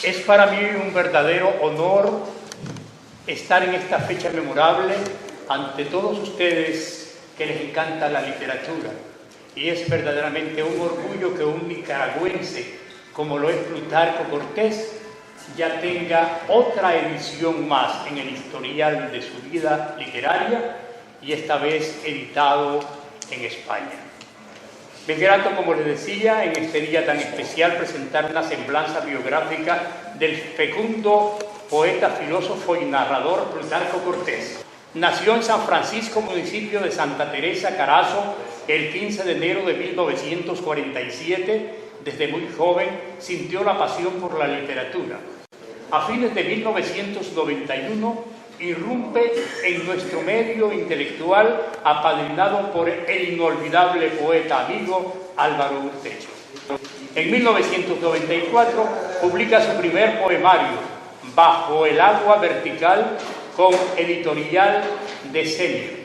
Es para mí un verdadero honor estar en esta fecha memorable ante todos ustedes que les encanta la literatura. Y es verdaderamente un orgullo que un nicaragüense, como lo es Plutarco Cortés, ya tenga otra edición más en el historial de su vida literaria y esta vez editado en España. Me es grato, como les decía, en este día tan especial presentar una semblanza biográfica del fecundo poeta, filósofo y narrador Plutarco Cortés. Nació en San Francisco, municipio de Santa Teresa, Carazo, el 15 de enero de 1947. Desde muy joven sintió la pasión por la literatura. A fines de 1991 irrumpe en nuestro medio intelectual apadrinado por el inolvidable poeta amigo Álvaro Urtecho. En 1994 publica su primer poemario, Bajo el agua vertical, con editorial Decenio.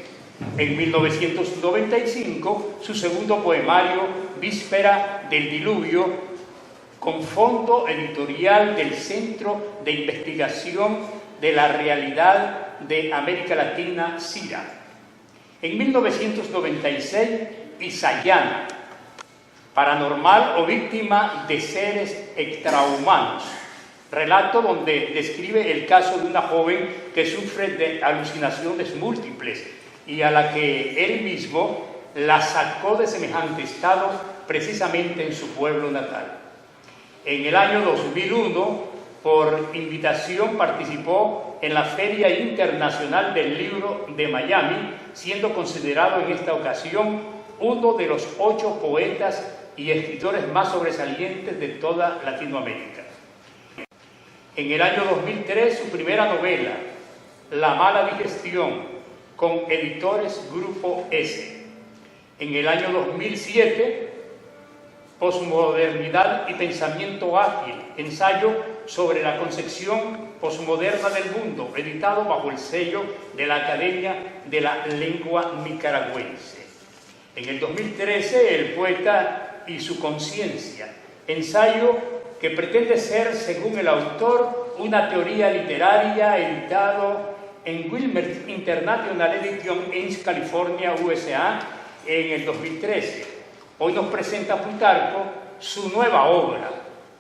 En 1995, su segundo poemario, Víspera del Diluvio, con fondo editorial del Centro de Investigación de la Realidad de América Latina, CIRA. En 1996, Isayana, paranormal o víctima de seres extrahumanos, relato donde describe el caso de una joven que sufre de alucinaciones múltiples y a la que él mismo la sacó de semejante estado precisamente en su pueblo natal. En el año 2001, por invitación, participó en la Feria Internacional del Libro de Miami, siendo considerado en esta ocasión uno de los 8 poetas y escritores más sobresalientes de toda Latinoamérica. En el año 2003, su primera novela, La mala digestión, con editores Grupo S. En el año 2007, Posmodernidad y pensamiento ágil, ensayo sobre la concepción posmoderna del mundo, editado bajo el sello de la Academia de la Lengua Nicaragüense. En el 2013, El poeta y su conciencia, ensayo que pretende ser, según el autor, una teoría literaria, editado en Wilmer International Edition, Inc., California, USA, en el 2013. Hoy nos presenta Plutarco su nueva obra,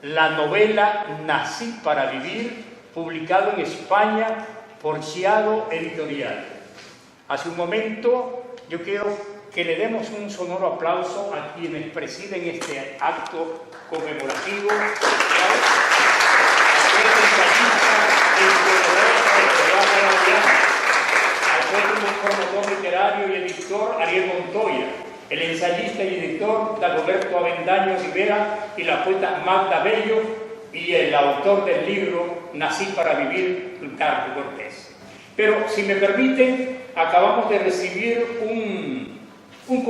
la novela Nací para vivir, publicado en España por Chiado Editorial. Hace un momento yo quiero que le demos un sonoro aplauso a quienes presiden este acto conmemorativo. Al promotor literario y editor Ariel Montoya, el ensayista y editor Dagoberto Avendaño Rivera y la poeta Magda Bello, y el autor del libro Nací para vivir, Plutarco Cortés. Pero, si me permiten, acabamos de recibir un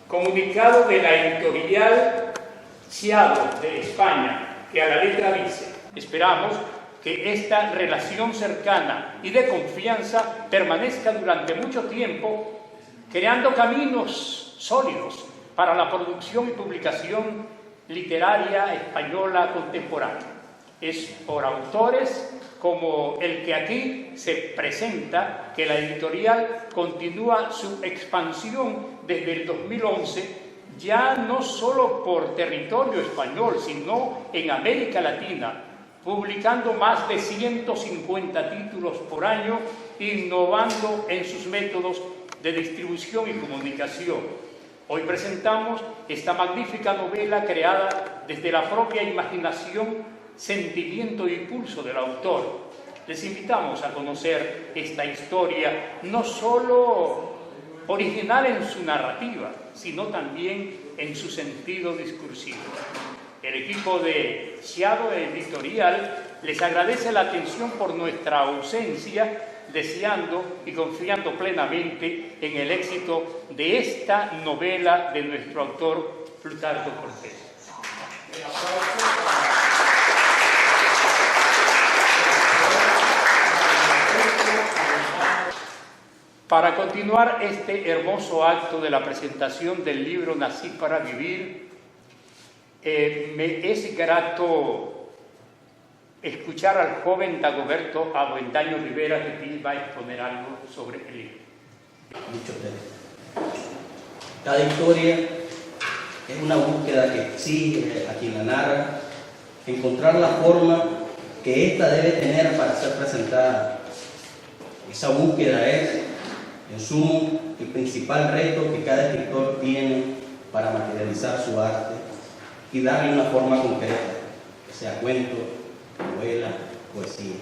comunicado de la editorial Chiado de España, que a la letra dice: esperamos que esta relación cercana y de confianza permanezca durante mucho tiempo, creando caminos sólidos para la producción y publicación literaria española contemporánea. Es por autores como el que aquí se presenta que la editorial continúa su expansión desde el 2011, ya no solo por territorio español, sino en América Latina, publicando más de 150 títulos por año, innovando en sus métodos de distribución y comunicación. Hoy presentamos esta magnífica novela creada desde la propia imaginación, sentimiento y pulso del autor. Les invitamos a conocer esta historia, no solo original en su narrativa, sino también en su sentido discursivo. El equipo de Chiado Editorial les agradece la atención por nuestra ausencia, deseando y confiando plenamente en el éxito de esta novela de nuestro autor Plutarco Cortés. Para continuar este hermoso acto de la presentación del libro Nací para vivir, Me es grato escuchar al joven Dagoberto Avendaño Rivera, que va a exponer algo sobre el libro. Dicho texto. Cada historia es una búsqueda que exige a quien la narra encontrar la forma que ésta debe tener para ser presentada. Esa búsqueda es, en sumo, el principal reto que cada escritor tiene para materializar su arte y darle una forma concreta, que sea cuento, novela, poesía.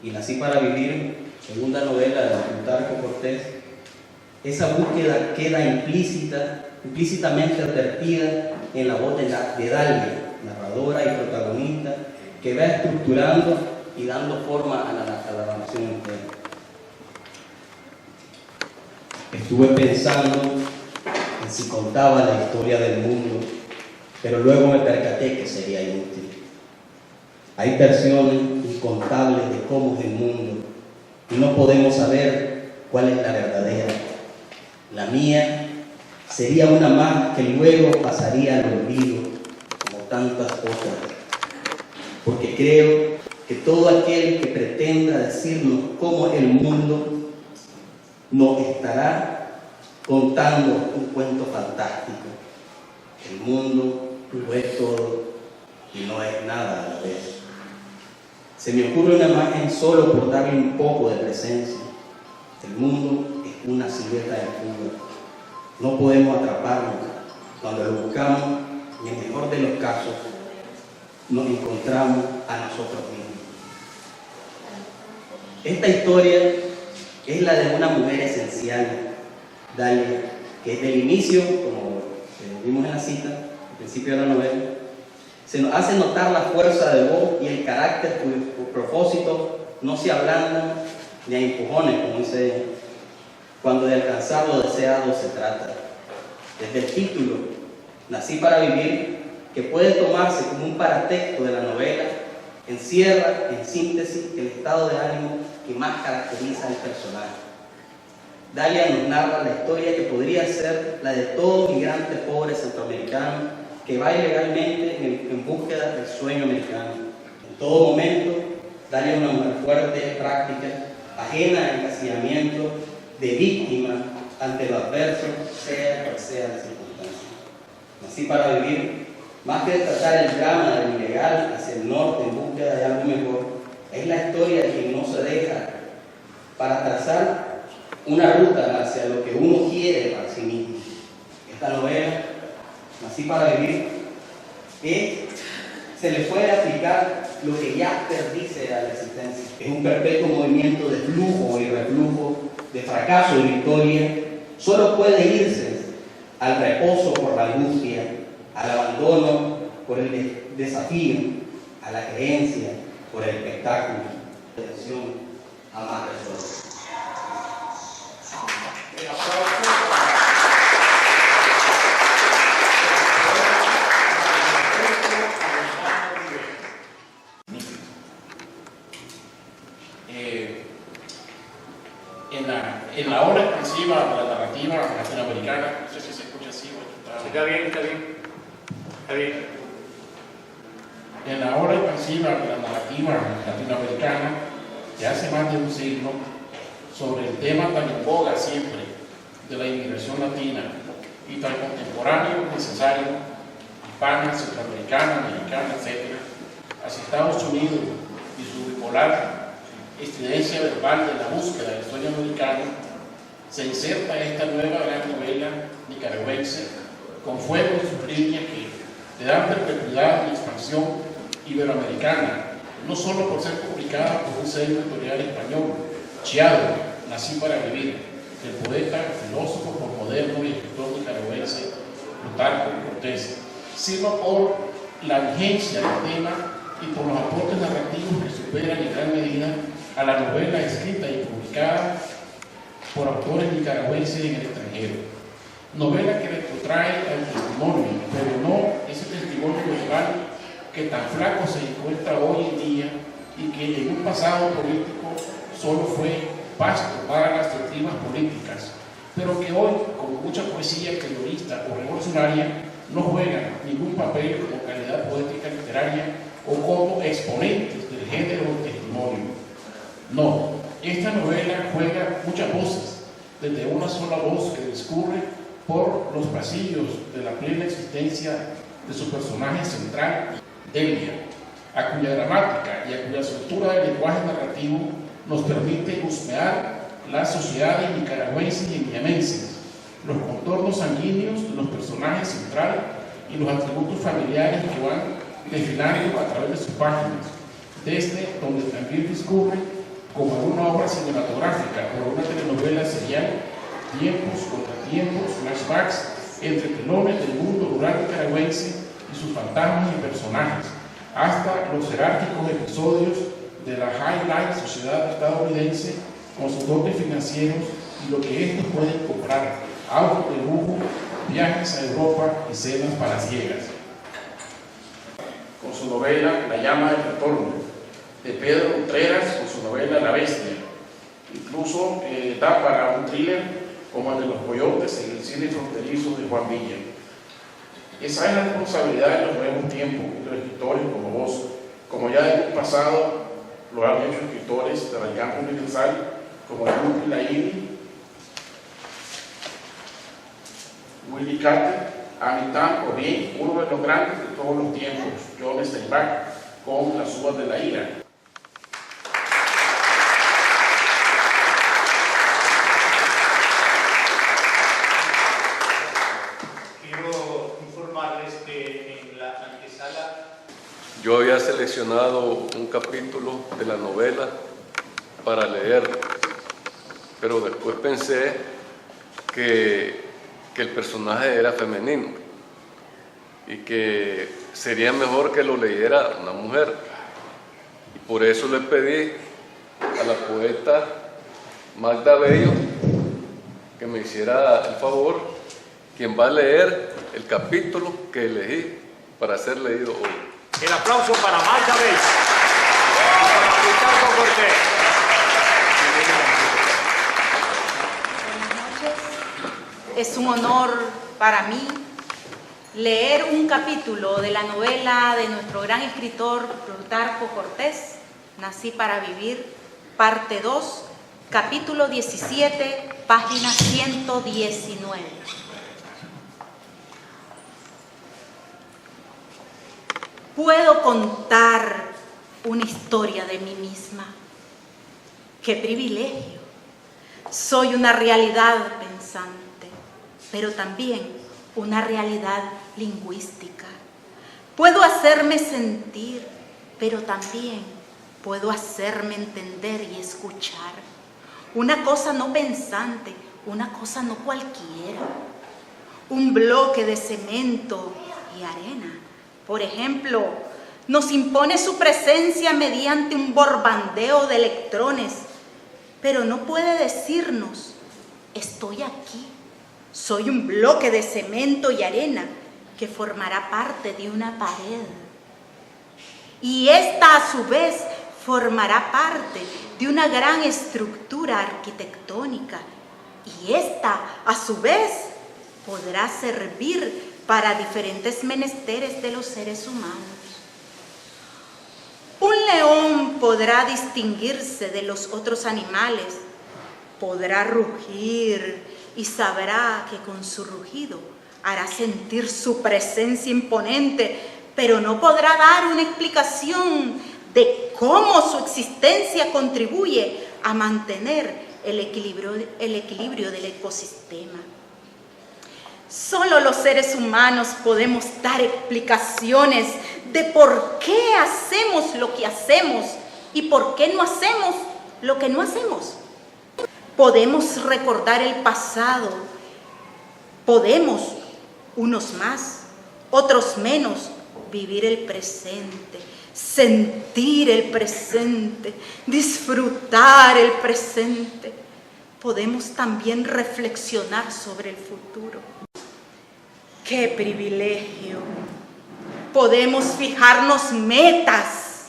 Y Nací para vivir, segunda novela de Plutarco Cortés, esa búsqueda queda implícitamente advertida en la voz de Dalia, narradora y protagonista, que va estructurando y dando forma a la narración entera. Estuve pensando en si contaba la historia del mundo, pero luego me percaté que sería inútil. Hay versiones incontables de cómo es el mundo y no podemos saber cuál es la verdadera. La mía sería una más que luego pasaría al olvido, como tantas otras, porque creo que todo aquel que pretenda decirnos cómo es el mundo nos estará contando un cuento fantástico. El mundo lo es todo y no es nada a la vez. Se me ocurre una imagen solo por darle un poco de presencia. El mundo es una silueta de fuga. No podemos atraparlo. Cuando lo buscamos, en el mejor de los casos, nos encontramos a nosotros mismos. Esta historia es la de una mujer esencial, Dalia, que desde el inicio, como vimos en la cita, al principio de la novela, se nos hace notar la fuerza de voz y el carácter cuyo propósito no se ablandan ni a empujones, como dice ella, cuando de alcanzar lo deseado se trata. Desde el título, Nací para vivir, que puede tomarse como un paratexto de la novela, encierra, en síntesis, el estado de ánimo que más caracteriza al personaje. Dalia nos narra la historia que podría ser la de todo migrante pobre centroamericano que va ilegalmente en búsqueda del sueño americano. En todo momento, Dalia es una mujer fuerte, práctica, ajena al encasillamiento, de víctima ante lo adverso, sea cual sea la circunstancia. Nací para vivir, más que tratar el drama del ilegal hacia el norte en búsqueda de algo mejor, es la historia de quien no se deja para trazar una ruta hacia lo que uno quiere para sí mismo. Esta novela, Nací para vivir, se le puede aplicar lo que Jasper dice a la existencia. Es un perpetuo movimiento de flujo y reflujo, de fracaso y victoria. Solo puede irse al reposo por la angustia, al abandono por el desafío, a la creencia por el espectáculo. Atención a más resuelto. En la obra expansiva de la narrativa latinoamericana, no sé si se escucha así o Está bien, está bien. Está bien. En la obra expansiva de la narrativa latinoamericana, de hace más de un siglo, sobre el tema tan en boga siempre de la inmigración latina y tan contemporáneo y necesario, hispana, centroamericana, mexicana, etc., hacia Estados Unidos y su bipolar estridencia verbal de la búsqueda del sueño americano, se inserta esta nueva gran novela nicaragüense con fuego en sus líneas que le dan perpetuidad y expansión iberoamericana, no solo por ser publicada por un sello editorial español, Chiado, Nací para vivir, del poeta, filósofo posmoderno y escritor nicaragüense Plutarco Cortés, sino por la vigencia del tema y por los aportes narrativos que superan en gran medida a la novela escrita y publicada por autores nicaragüenses en el extranjero. Novela que retrotrae al testimonio, pero no ese testimonio verbal que tan flaco se encuentra hoy en día y que en un pasado político solo fue pasto para las doctrinas políticas, pero que hoy, como mucha poesía periodista o revolucionaria, no juegan ningún papel como calidad poética literaria o como exponentes del género de testimonio. No, esta novela juega muchas voces, desde una sola voz que discurre por los pasillos de la plena existencia de su personaje central, Delia, a cuya gramática y a cuya estructura del lenguaje narrativo nos permite husmear las sociedades nicaragüenses y niamenses, los contornos sanguíneos de los personajes centrales y los atributos familiares que van desfilando a través de sus páginas, desde donde también discurre como una obra cinematográfica o una telenovela serial, tiempos, contratiempos, flashbacks entre telones del mundo rural nicaragüense y sus fantasmas y personajes, hasta los jerárquicos episodios de la High Life sociedad estadounidense con sus dotes financieros y lo que estos pueden comprar, autos de lujo, viajes a Europa y cenas palaciegas. Con su novela La llama del retorno, de Pedro Contreras, con su novela La bestia, incluso da para un thriller como el de Los Coyotes en el cine fronterizo de Juan Villa. Esa es la responsabilidad de los nuevos tiempos de los escritores como vos, como ya en el pasado lo han hecho escritores de la campo universal como Lupe Laini, Willy Carter, Amitab o bien uno de los grandes de todos los tiempos, John Steinbeck, con Las uvas de la ira. Quiero informarles que en la antesala yo había seleccionado un capítulo de la novela para leer, pero después pensé que el personaje era femenino y que sería mejor que lo leyera una mujer. Y por eso le pedí a la poeta Magda Bello que me hiciera el favor, quien va a leer el capítulo que elegí para ser leído hoy. el aplauso para Magda Bello y para Plutarco Cortés. Buenas noches. Es un honor para mí leer un capítulo de la novela de nuestro gran escritor Plutarco Cortés, Nací para vivir, parte 2, capítulo 17, página 119. Puedo contar una historia de mí misma. ¡Qué privilegio! Soy una realidad pensante, pero también una realidad lingüística. Puedo hacerme sentir, pero también puedo hacerme entender y escuchar. Una cosa no pensante, una cosa no cualquiera. Un bloque de cemento y arena, por ejemplo, nos impone su presencia mediante un borbandeo de electrones, pero no puede decirnos, estoy aquí. Soy un bloque de cemento y arena que formará parte de una pared. Y esta, a su vez, formará parte de una gran estructura arquitectónica. Y esta, a su vez, podrá servir para diferentes menesteres de los seres humanos. Un león podrá distinguirse de los otros animales, podrá rugir y sabrá que con su rugido hará sentir su presencia imponente, pero no podrá dar una explicación de cómo su existencia contribuye a mantener el equilibrio del ecosistema. Solo los seres humanos podemos dar explicaciones de por qué hacemos lo que hacemos y por qué no hacemos lo que no hacemos. Podemos recordar el pasado, podemos, unos más, otros menos, vivir el presente, sentir el presente, disfrutar el presente. Podemos también reflexionar sobre el futuro. ¡Qué privilegio! Podemos fijarnos metas.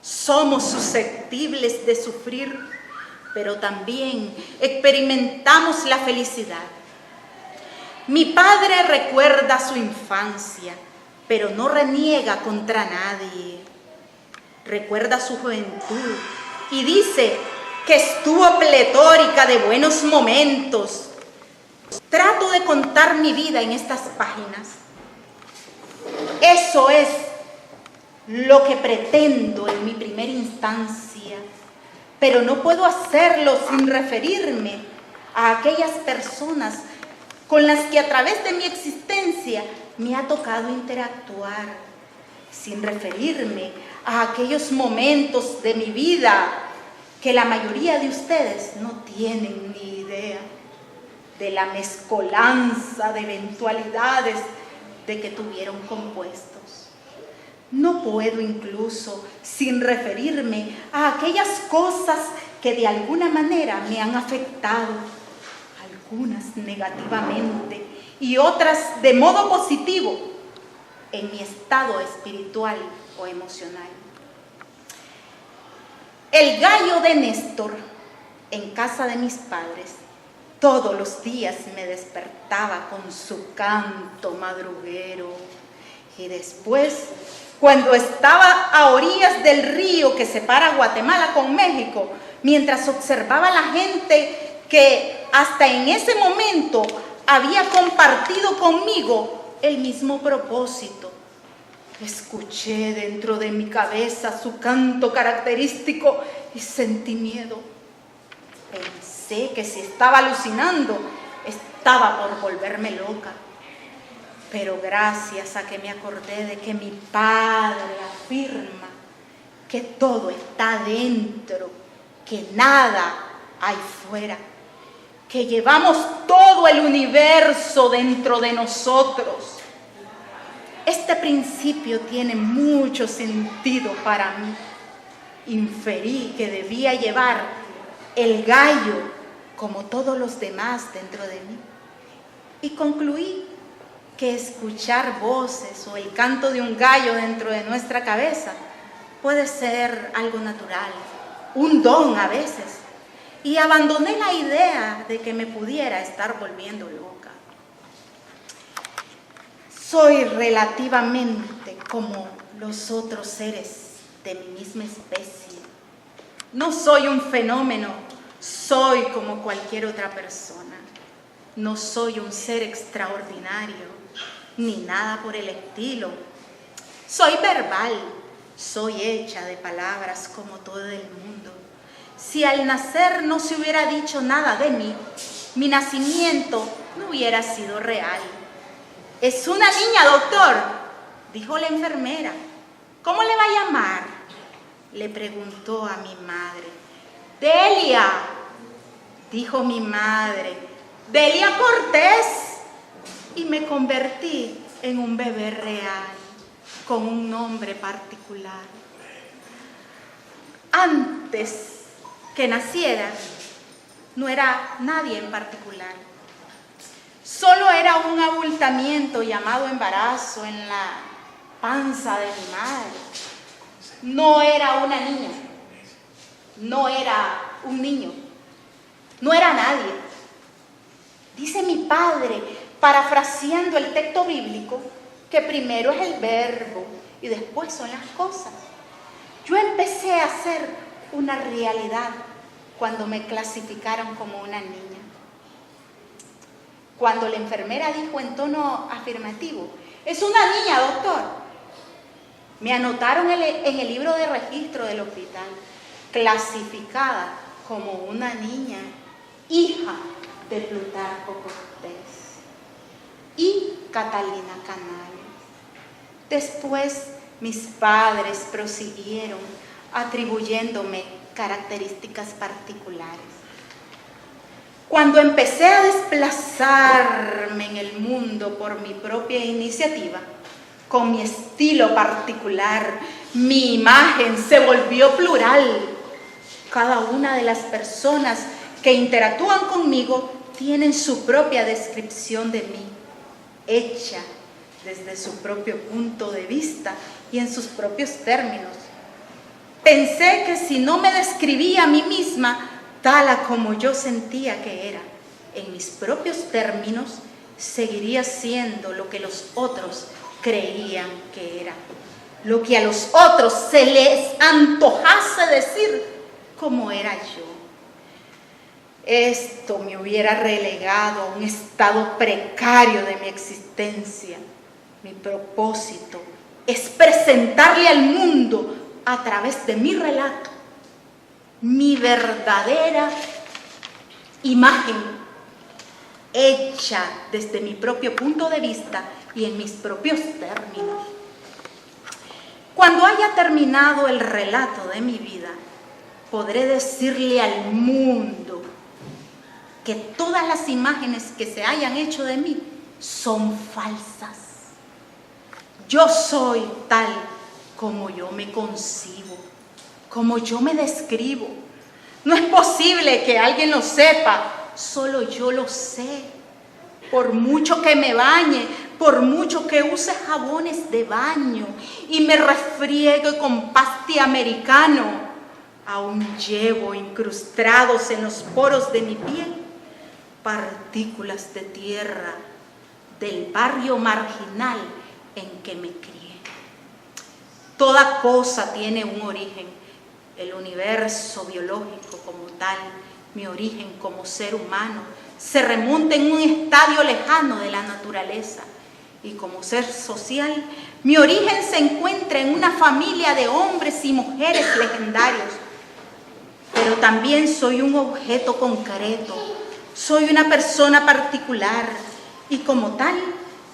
Somos susceptibles de sufrir, pero también experimentamos la felicidad. Mi padre recuerda su infancia, pero no reniega contra nadie. Recuerda su juventud y dice que estuvo pletórica de buenos momentos. Trato de contar mi vida en estas páginas. Eso es lo que pretendo en mi primera instancia, pero no puedo hacerlo sin referirme a aquellas personas con las que a través de mi existencia me ha tocado interactuar, sin referirme a aquellos momentos de mi vida que la mayoría de ustedes no tienen ni idea de la mezcolanza de eventualidades de que tuvieron compuestos. No puedo incluso sin referirme a aquellas cosas que de alguna manera me han afectado, algunas negativamente y otras de modo positivo en mi estado espiritual o emocional. El gallo de Néstor en casa de mis padres todos los días me despertaba con su canto madruguero y después, cuando estaba a orillas del río que separa Guatemala con México, mientras observaba a la gente que hasta en ese momento había compartido conmigo el mismo propósito, escuché dentro de mi cabeza su canto característico y sentí miedo. Pensé que si estaba alucinando, estaba por volverme loca. Pero gracias a que me acordé de que mi padre afirma que todo está dentro, que nada hay fuera, que llevamos todo el universo dentro de nosotros. Este principio tiene mucho sentido para mí. Inferí que debía llevar el gallo como todos los demás dentro de mí y concluí que escuchar voces o el canto de un gallo dentro de nuestra cabeza puede ser algo natural, un don a veces, y abandoné la idea de que me pudiera estar volviendo loca. Soy relativamente como los otros seres de mi misma especie. No soy un fenómeno, soy como cualquier otra persona. No soy un ser extraordinario, ni nada por el estilo. Soy verbal, soy hecha de palabras como todo el mundo. Si al nacer no se hubiera dicho nada de mí, mi nacimiento no hubiera sido real. Es una niña, doctor, dijo la enfermera. ¿Cómo le va a llamar? Le preguntó a mi madre. Delia, dijo mi madre. Delia Cortés. Y me convertí en un bebé real, con un nombre particular. Antes que naciera, no era nadie en particular. Solo era un abultamiento llamado embarazo en la panza de mi madre. No era una niña, no era un niño, no era nadie. Dice mi padre, parafraseando el texto bíblico, que primero es el verbo y después son las cosas. Yo empecé a ser una realidad cuando me clasificaron como una niña. Cuando la enfermera dijo en tono afirmativo, es una niña, doctor, me anotaron en el libro de registro del hospital, clasificada como una niña, hija de Plutarco Cortés y Catalina Canales. Después mis padres prosiguieron atribuyéndome características particulares. Cuando empecé a desplazarme en el mundo por mi propia iniciativa, con mi estilo particular, mi imagen se volvió plural. Cada una de las personas que interactúan conmigo tienen su propia descripción de mí, hecha desde su propio punto de vista y en sus propios términos. Pensé que si no me describía a mí misma tal como yo sentía que era, en mis propios términos, seguiría siendo lo que los otros creían que era, lo que a los otros se les antojase decir como era yo. Esto me hubiera relegado a un estado precario de mi existencia. Mi propósito es presentarle al mundo a través de mi relato mi verdadera imagen, hecha desde mi propio punto de vista y en mis propios términos. Cuando haya terminado el relato de mi vida, podré decirle al mundo que todas las imágenes que se hayan hecho de mí son falsas. Yo soy tal como yo me concibo, como yo me describo. No es posible que alguien lo sepa, solo yo lo sé. Por mucho que me bañe, por mucho que use jabones de baño y me refriegue con pasty americano, aún llevo incrustados en los poros de mi piel partículas de tierra del barrio marginal en que me crié. Toda cosa tiene un origen, el universo biológico como tal, mi origen como ser humano, se remonta en un estadio lejano de la naturaleza. Y como ser social, mi origen se encuentra en una familia de hombres y mujeres legendarios. Pero también soy un objeto concreto, soy una persona particular y como tal,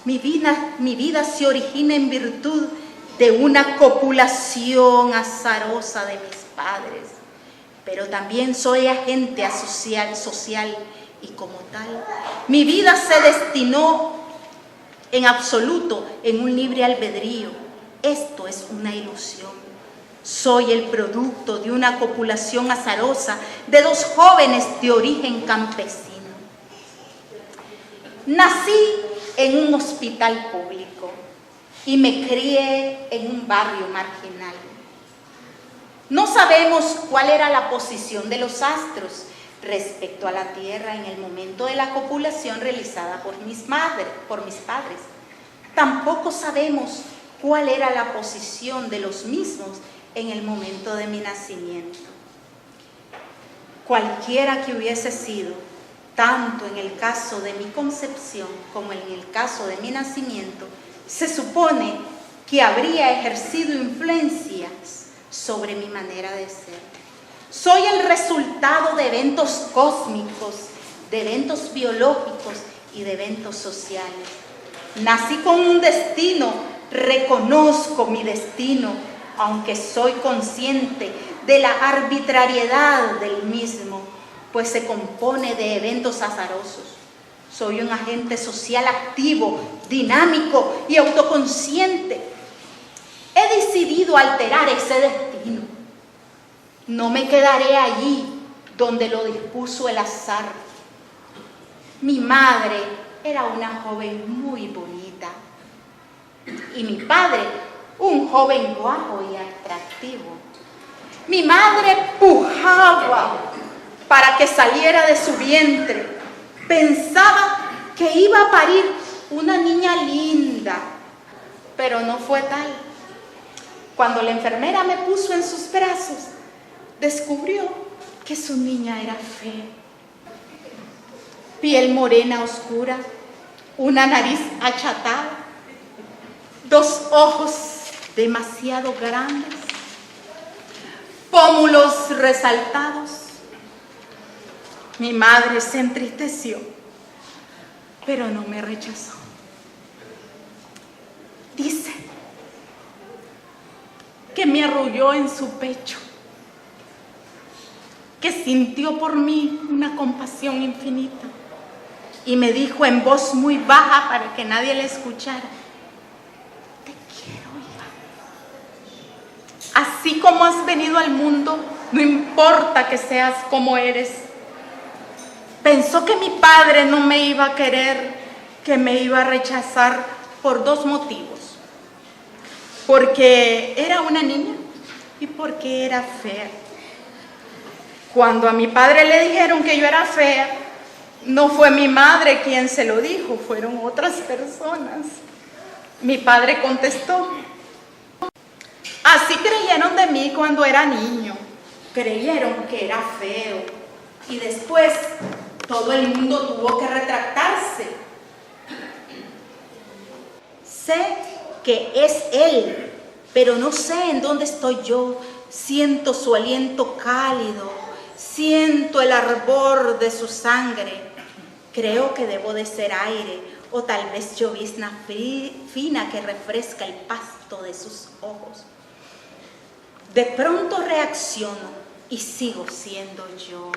mi vida se origina en virtud de una copulación azarosa de mis padres. Pero también soy agente social y como tal, mi vida se destinó en absoluto en un libre albedrío. Esto es una ilusión. Soy el producto de una copulación azarosa de dos jóvenes de origen campesino. Nací en un hospital público y me crié en un barrio marginal. No sabemos cuál era la posición de los astros respecto a la Tierra en el momento de la copulación realizada por mis padres. Tampoco sabemos cuál era la posición de los mismos en el momento de mi nacimiento. Cualquiera que hubiese sido, tanto en el caso de mi concepción como en el caso de mi nacimiento, se supone que habría ejercido influencias sobre mi manera de ser. Soy el resultado de eventos cósmicos, de eventos biológicos y de eventos sociales. Nací con un destino, reconozco mi destino, aunque soy consciente de la arbitrariedad del mismo, pues se compone de eventos azarosos. Soy un agente social activo, dinámico y autoconsciente. He decidido alterar ese destino. No me quedaré allí donde lo dispuso el azar. Mi madre era una joven muy bonita y mi padre un joven guapo y atractivo. Mi madre pujaba para que saliera de su vientre. Pensaba que iba a parir una niña linda, pero no fue tal. Cuando la enfermera me puso en sus brazos, descubrió que su niña era fea. Piel morena oscura, una nariz achatada, dos ojos demasiado grandes, pómulos resaltados. Mi madre se entristeció, pero no me rechazó. Dice que me arrulló en su pecho, que sintió por mí una compasión infinita y me dijo en voz muy baja para que nadie le escuchara: te quiero, hija. Así como has venido al mundo, no importa que seas como eres. Pensó que mi padre no me iba a querer, que me iba a rechazar por dos motivos: porque era una niña y porque era fea. Cuando a mi padre le dijeron que yo era fea, No fue mi madre quien se lo dijo, fueron otras personas. Mi padre contestó: así creyeron de mí cuando era niño. Creyeron que era feo. Y después todo el mundo tuvo que retractarse. Sé que es él, pero no sé en dónde estoy yo. Siento su aliento cálido, siento el ardor de su sangre. Creo que debo de ser aire, o tal vez llovizna fina que refresca el pasto de sus ojos. De pronto reacciono y sigo siendo yo.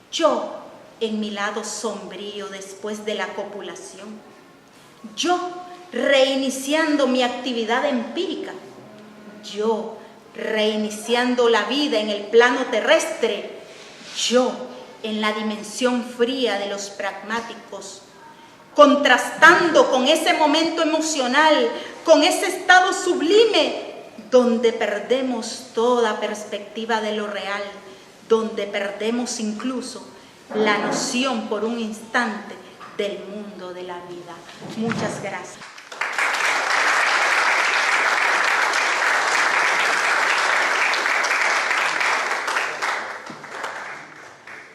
Yo en mi lado sombrío después de la copulación. Yo reiniciando mi actividad empírica. Yo reiniciando la vida en el plano terrestre. Yo en la dimensión fría de los pragmáticos, contrastando con ese momento emocional, con ese estado sublime, donde perdemos toda perspectiva de lo real, donde perdemos incluso la noción por un instante del mundo de la vida. Muchas gracias.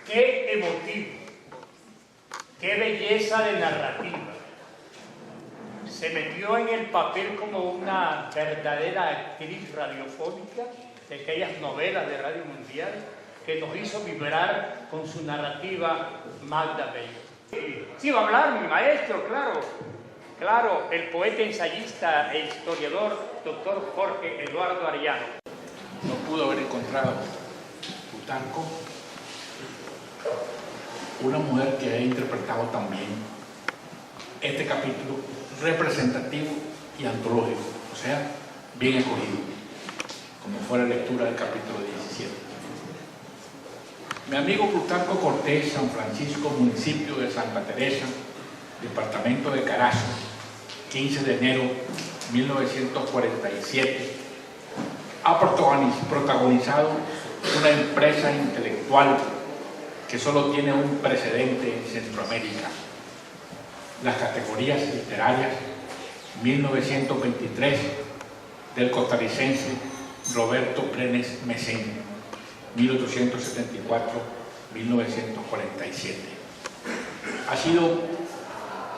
Qué emotivo, qué belleza de narrativa. Se metió en el papel como una verdadera actriz radiofónica de aquellas novelas de Radio Mundial que nos hizo vibrar con su narrativa Magda Bello. Sí, va a hablar mi maestro, claro, el poeta, ensayista e historiador, doctor Jorge Eduardo Arellano. No pudo haber encontrado Plutarco una mujer que haya interpretado también este capítulo representativo y antológico, o sea, bien escogido, como fue la lectura del capítulo 17. Mi amigo Plutarco Cortés, San Francisco, municipio de Santa Teresa, departamento de Carazo, 15 de enero de 1947, ha protagonizado una empresa intelectual que solo tiene un precedente en Centroamérica: las categorías literarias 1923 del costarricense Roberto Brenes Mesén, 1874-1947. Ha sido,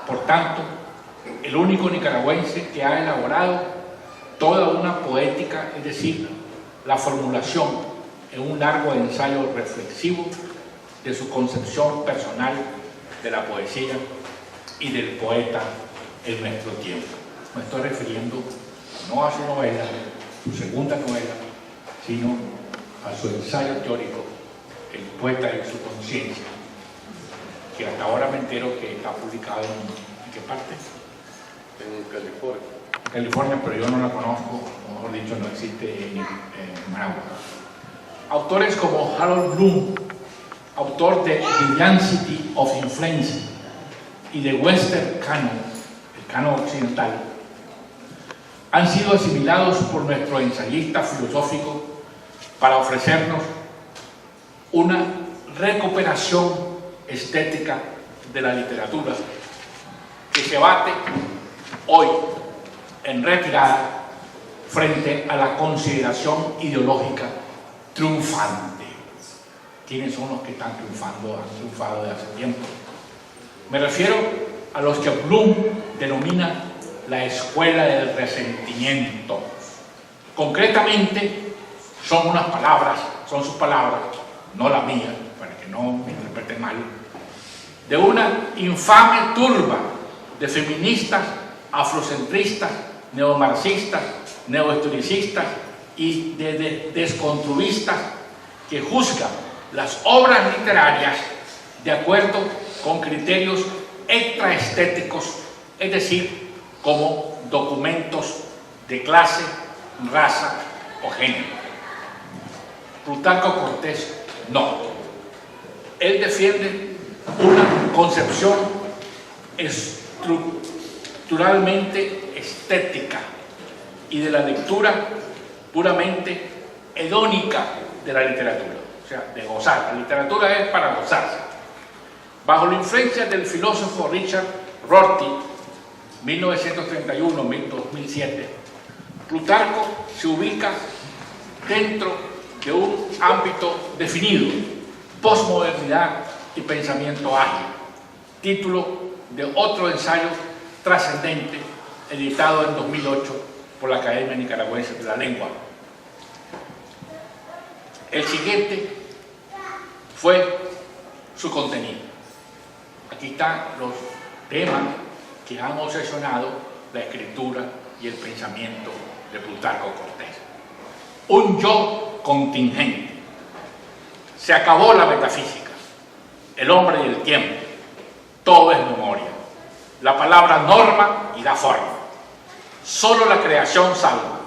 por tanto, el único nicaragüense que ha elaborado toda una poética, es decir, la formulación en un largo ensayo reflexivo de su concepción personal de la poesía y del poeta en nuestro tiempo. Me estoy refiriendo no a su novela, su segunda novela, sino a su ensayo teórico, El poeta y su conciencia, que hasta ahora me entero que está publicado ¿en qué parte? En California. En California, pero yo no la conozco, o mejor dicho, no existe en Managua. Autores como Harold Bloom, autor de The Density of Influence y de Western Canon, el canon occidental, han sido asimilados por nuestro ensayista filosófico para ofrecernos una recuperación estética de la literatura que se bate hoy en retirada frente a la consideración ideológica triunfante. ¿Quiénes son los que están triunfando? Han triunfado de hace tiempo. Me refiero a los que Bloom denomina la escuela del resentimiento. Concretamente, son sus palabras, no la mía, para que no me interpreten mal, de una infame turba de feministas, afrocentristas, neomarxistas, neohistoricistas y de desconstruistas que juzgan las obras literarias de acuerdo con criterios extraestéticos, es decir, como documentos de clase, raza o género. Plutarco Cortés no. Él defiende una concepción estructuralmente estética y de la lectura puramente hedónica de la literatura, o sea, de gozar. La literatura es para gozarse. Bajo la influencia del filósofo Richard Rorty, 1931-2007, Plutarco se ubica dentro de un ámbito definido, posmodernidad y pensamiento ágil, título de otro ensayo trascendente editado en 2008 por la Academia Nicaragüense de la Lengua. El siguiente fue su contenido. Aquí están los temas que han obsesionado la escritura y el pensamiento de Plutarco Cortés. Un yo contingente. Se acabó la metafísica, el hombre y el tiempo. Todo es memoria. La palabra norma y da forma. Solo la creación salva,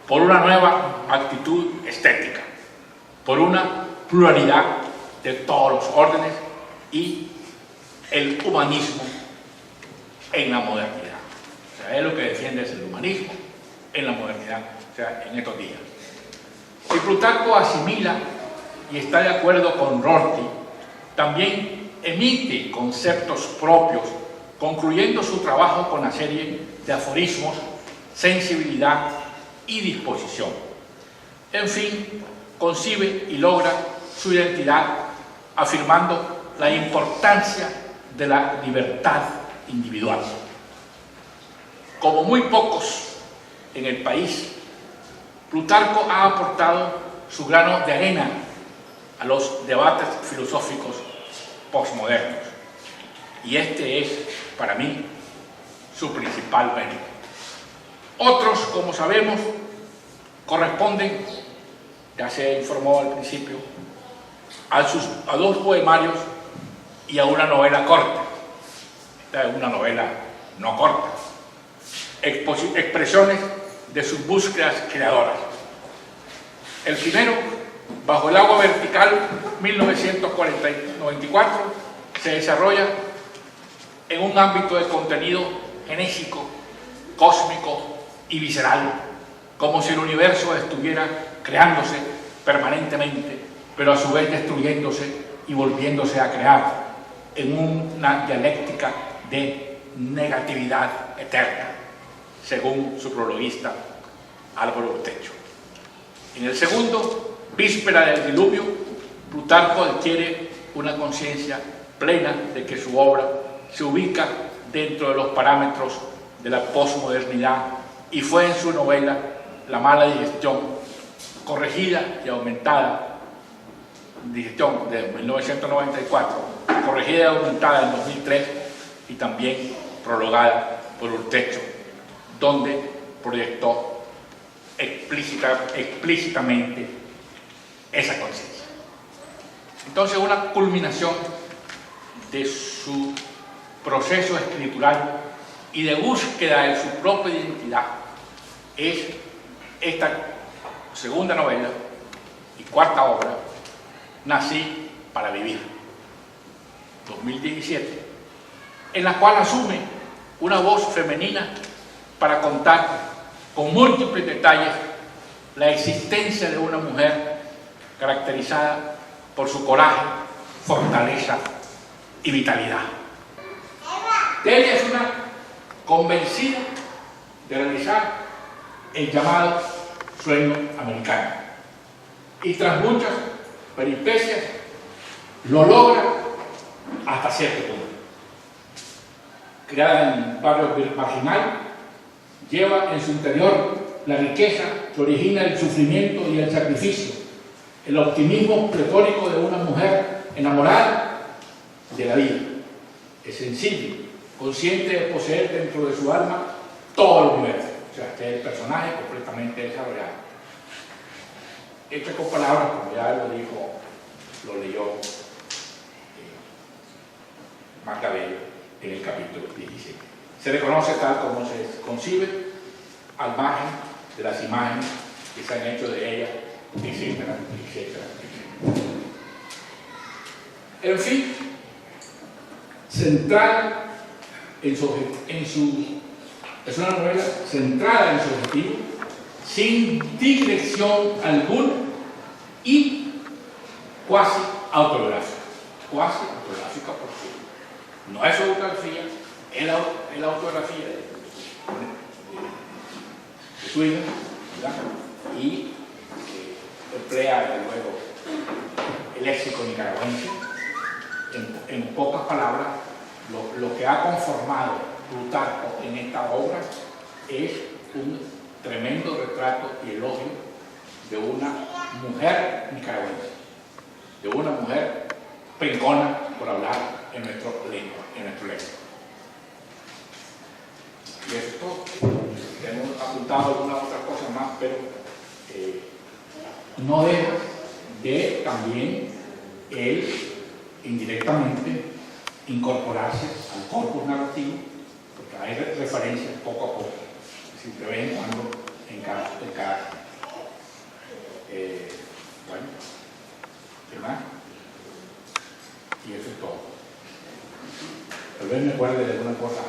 por una nueva actitud estética, por una pluralidad de todos los órdenes y el humanismo en la modernidad. O sea, es lo que defiende es el humanismo en la modernidad, o sea, en estos días. Si Plutarco asimila y está de acuerdo con Rorty, también emite conceptos propios, concluyendo su trabajo con la serie de aforismos, sensibilidad y disposición. En fin, concibe y logra su identidad afirmando la importancia de la libertad individual. Como muy pocos en el país, Plutarco ha aportado su grano de arena a los debates filosóficos postmodernos, y este es, para mí, su principal mérito. Otros, como sabemos, corresponden, ya se informó al principio, a dos poemarios y a una novela corta. Esta es una novela no corta. Expresiones de sus búsquedas creadoras. El primero, Bajo el agua vertical, 1994, se desarrolla en un ámbito de contenido genésico, cósmico y visceral, como si el universo estuviera creándose permanentemente, pero a su vez destruyéndose y volviéndose a crear en una dialéctica de negatividad eterna, según su prologuista Álvaro Urtecho. En el segundo, Víspera del diluvio, Plutarco adquiere una conciencia plena de que su obra se ubica dentro de los parámetros de la posmodernidad, y fue en su novela La mala digestión, corregida y aumentada, digestión de 1994, corregida y aumentada en 2003 y también prologada por Urtecho, donde proyectó explícitamente esa conciencia. Entonces, una culminación de su proceso escritural y de búsqueda de su propia identidad es esta segunda novela y cuarta obra, Nací para vivir, 2017, en la cual asume una voz femenina para contar con múltiples detalles la existencia de una mujer caracterizada por su coraje, fortaleza y vitalidad. Ella es una convencida de realizar el llamado sueño americano, y tras muchas peripecias lo logra hasta cierto punto. Criada en un barrio marginal, lleva en su interior la riqueza que origina el sufrimiento y el sacrificio, el optimismo pletórico de una mujer enamorada de la vida. Es sensible, consciente de poseer dentro de su alma todo el universo. O sea, este es el personaje completamente desarrollado. Hecho con palabras, como ya lo dijo, lo leyó Macabeo en el capítulo 17. Se reconoce tal como se concibe, al margen de las imágenes que se han hecho de ella, etcétera, etcétera, etcétera. En fin, centrada es una novela centrada en su objetivo, sin digresión alguna y cuasi autobiográfica. Cuasi autobiográfica porque No es autografía, es la autografía de su hija, ¿verdad? Y emplea luego el léxico nicaragüense. En pocas palabras, lo que ha conformado Plutarco en esta obra es un tremendo retrato y elogio de una mujer nicaragüense, de una mujer princona, por hablar en nuestra lengua. Y eso es todo. Hemos apuntado algunas otras cosas más, pero no deja de también él indirectamente incorporarse al corpus narrativo, porque hay referencias poco a poco, de vez en cuando en cada bueno, ¿qué más? Y eso es todo. Tal vez me acuerde de alguna cosa